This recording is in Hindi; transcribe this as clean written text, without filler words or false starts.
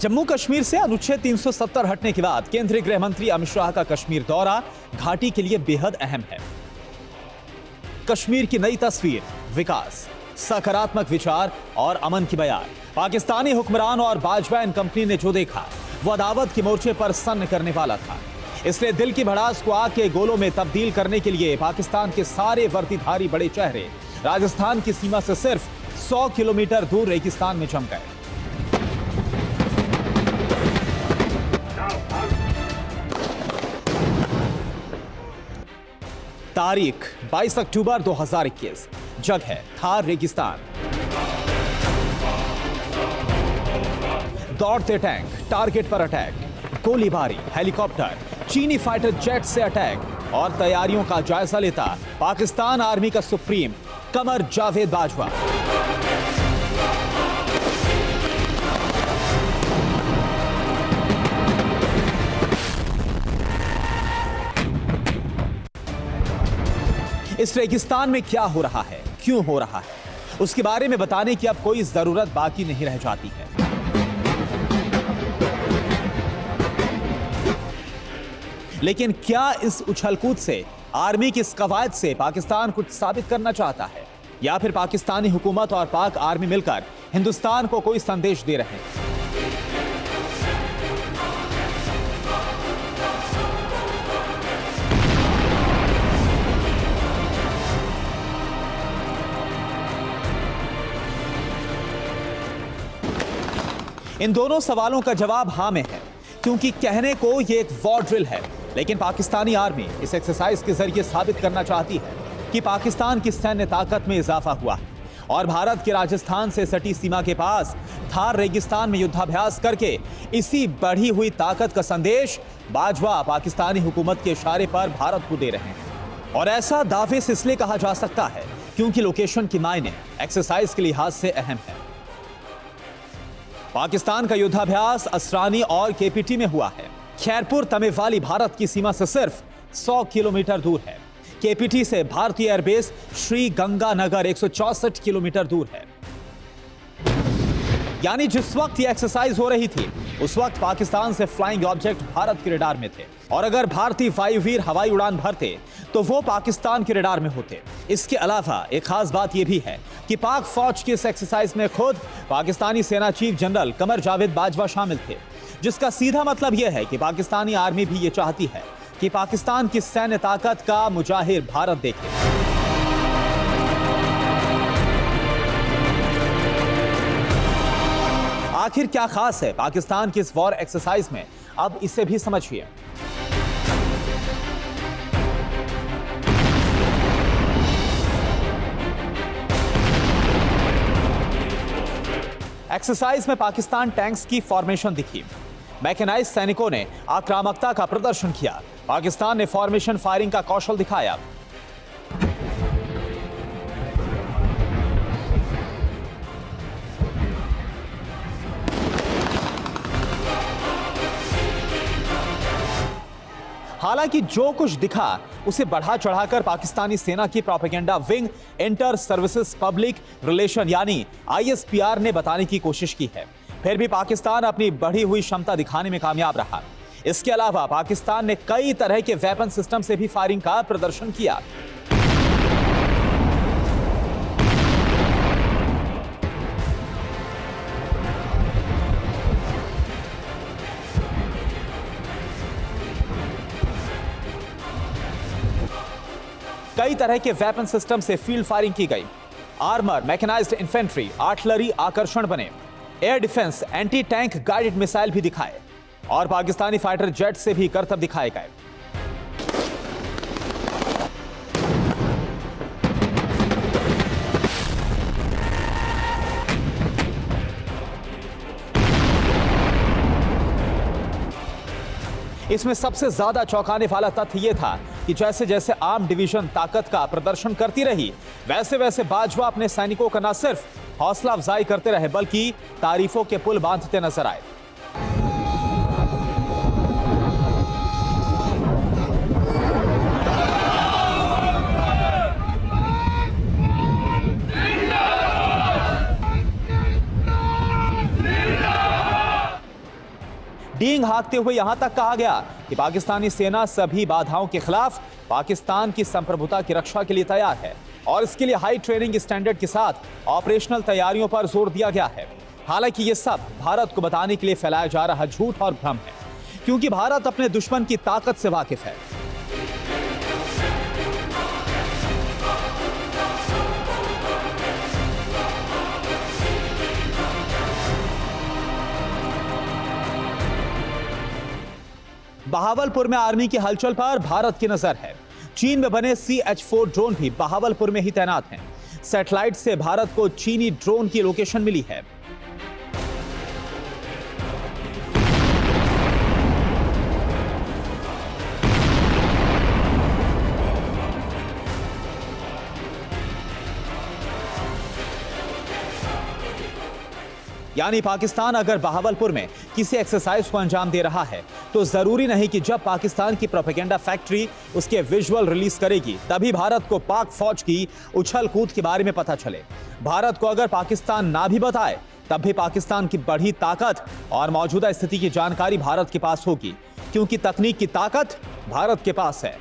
जम्मू कश्मीर से अनुच्छेद 370 हटने के बाद केंद्रीय गृह मंत्री अमित शाह का कश्मीर दौरा घाटी के लिए बेहद अहम है। कश्मीर की नई तस्वीर, विकास, सकारात्मक विचार और अमन की बयान। पाकिस्तानी हुक्मरान और बाजवा एंड कंपनी ने जो देखा वो अदावत के मोर्चे पर सन्न करने वाला था। इसलिए दिल की भड़ास को आग के गोलों में तब्दील करने के लिए पाकिस्तान के सारे वर्दीधारी बड़े चेहरे राजस्थान की सीमा से सिर्फ 100 किलोमीटर दूर रेगिस्तान में जम गए। तारीख 22 अक्टूबर 2021, जगह थार रेगिस्तान। दौड़ते टैंक, टारगेट पर अटैक, गोलीबारी, हेलीकॉप्टर, चीनी फाइटर जेट से अटैक और तैयारियों का जायजा लेता पाकिस्तान आर्मी का सुप्रीम कमर जावेद बाजवा। इस रेगिस्तान में क्या हो रहा है, क्यों हो रहा है, उसके बारे में बताने की अब कोई जरूरत बाकी नहीं रह जाती है। लेकिन क्या इस उछलकूद से, आर्मी की इस कवायद से पाकिस्तान कुछ साबित करना चाहता है, या फिर पाकिस्तानी हुकूमत और पाक आर्मी मिलकर हिंदुस्तान को कोई संदेश दे रहे हैं? इन दोनों सवालों का जवाब हां में है, क्योंकि कहने को यह एक वॉर ड्रिल है, लेकिन पाकिस्तानी आर्मी इस एक्सरसाइज के जरिए साबित करना चाहती है कि पाकिस्तान की सैन्य ताकत में इजाफा हुआ है और भारत के राजस्थान से सटी सीमा के पास थार रेगिस्तान में युद्धाभ्यास करके इसी बढ़ी हुई ताकत का संदेश बाजवा पाकिस्तानी हुकूमत के इशारे पर भारत को दे रहे हैं। और ऐसा दावे से इसलिए कहा जा सकता है क्योंकि लोकेशन की मायने एक्सरसाइज के लिहाज से अहम है। पाकिस्तान का युद्धाभ्यास असरानी और केपीटी में हुआ है। खैरपुर तमेवाली भारत की सीमा से सिर्फ 100 किलोमीटर दूर है। केपीटी से भारतीय एयरबेस श्री गंगानगर 164 किलोमीटर दूर है। यानी जिस वक्त यह एक्सरसाइज हो रही थी उस वक्त पाकिस्तान से फ्लाइंग ऑब्जेक्ट भारत के रडार में थे, और अगर भारतीय वायुवीर हवाई उड़ान भरते तो वो पाकिस्तान के रडार में होते। इसके अलावा एक खास बात यह भी है कि पाक फौज की इस एक्सरसाइज में खुद पाकिस्तानी सेना चीफ जनरल कमर जावेद बाजवा शामिल थे, जिसका सीधा मतलब यह है कि पाकिस्तानी आर्मी भी ये चाहती है कि पाकिस्तान की सैन्य ताकत का मुजाहिर भारत देखे। आखिर क्या खास है पाकिस्तान की इस वॉर एक्सरसाइज में, अब इसे भी समझिए। एक्सरसाइज में पाकिस्तान टैंक्स की फॉर्मेशन दिखी। मैकेनाइज सैनिकों ने आक्रामकता का प्रदर्शन किया। पाकिस्तान ने फॉर्मेशन फायरिंग का कौशल दिखाया। हालांकि जो कुछ दिखा उसे बढ़ा चढ़ाकर पाकिस्तानी सेना की propaganda wing inter services public relation यानी ISPR ने बताने की कोशिश की है। फिर भी पाकिस्तान अपनी बढ़ी हुई क्षमता दिखाने में कामयाब रहा। इसके अलावा पाकिस्तान ने कई तरह के वेपन सिस्टम से भी फायरिंग का प्रदर्शन किया। कई तरह के वेपन सिस्टम से फील्ड फायरिंग की गई। आर्मर, मैकेनाइज्ड इन्फेंट्री, आर्टिलरी आकर्षण बने। Air defence, anti tank guided missile भी दिखाए और पाकिस्तानी फाइटर जेट से भी करतब दिखाए गए। इसमें सबसे ज्यादा चौंकाने वाला तथ्य यह था कि जैसे जैसे आर्म डिवीजन ताकत का प्रदर्शन करती रही, वैसे वैसे बाजवा अपने सैनिकों का न सिर्फ हौसला अफजाई करते रहे बल्कि तारीफों के पुल बांधते नजर आए। डींग हाँकते हुए यहां तक कहा गया कि पाकिस्तानी सेना सभी बाधाओं के खिलाफ पाकिस्तान की संप्रभुता की रक्षा के लिए तैयार है और इसके लिए हाई ट्रेनिंग स्टैंडर्ड के साथ ऑपरेशनल तैयारियों पर जोर दिया गया है। हालांकि ये सब भारत को बताने के लिए फैलाया जा रहा झूठ और भ्रम है, क्योंकि भारत अपने दुश्मन की ताकत से वाकिफ है। बहावलपुर में आर्मी की हलचल पर भारत की नजर है। चीन में बने CH-4 ड्रोन भी बहावलपुर में ही तैनात हैं। सैटेलाइट से भारत को चीनी ड्रोन की लोकेशन मिली है। यानी पाकिस्तान अगर बहावलपुर में किसी एक्सरसाइज को अंजाम दे रहा है तो जरूरी नहीं कि जब पाकिस्तान की प्रोपेगेंडा फैक्ट्री उसके विजुअल रिलीज करेगी तभी भारत को पाक फौज की उछल कूद के बारे में पता चले। भारत को अगर पाकिस्तान ना भी बताए तब भी पाकिस्तान की बढ़ी ताकत और मौजूदा स्थिति की जानकारी भारत के पास होगी, क्योंकि तकनीक की ताकत भारत के पास है।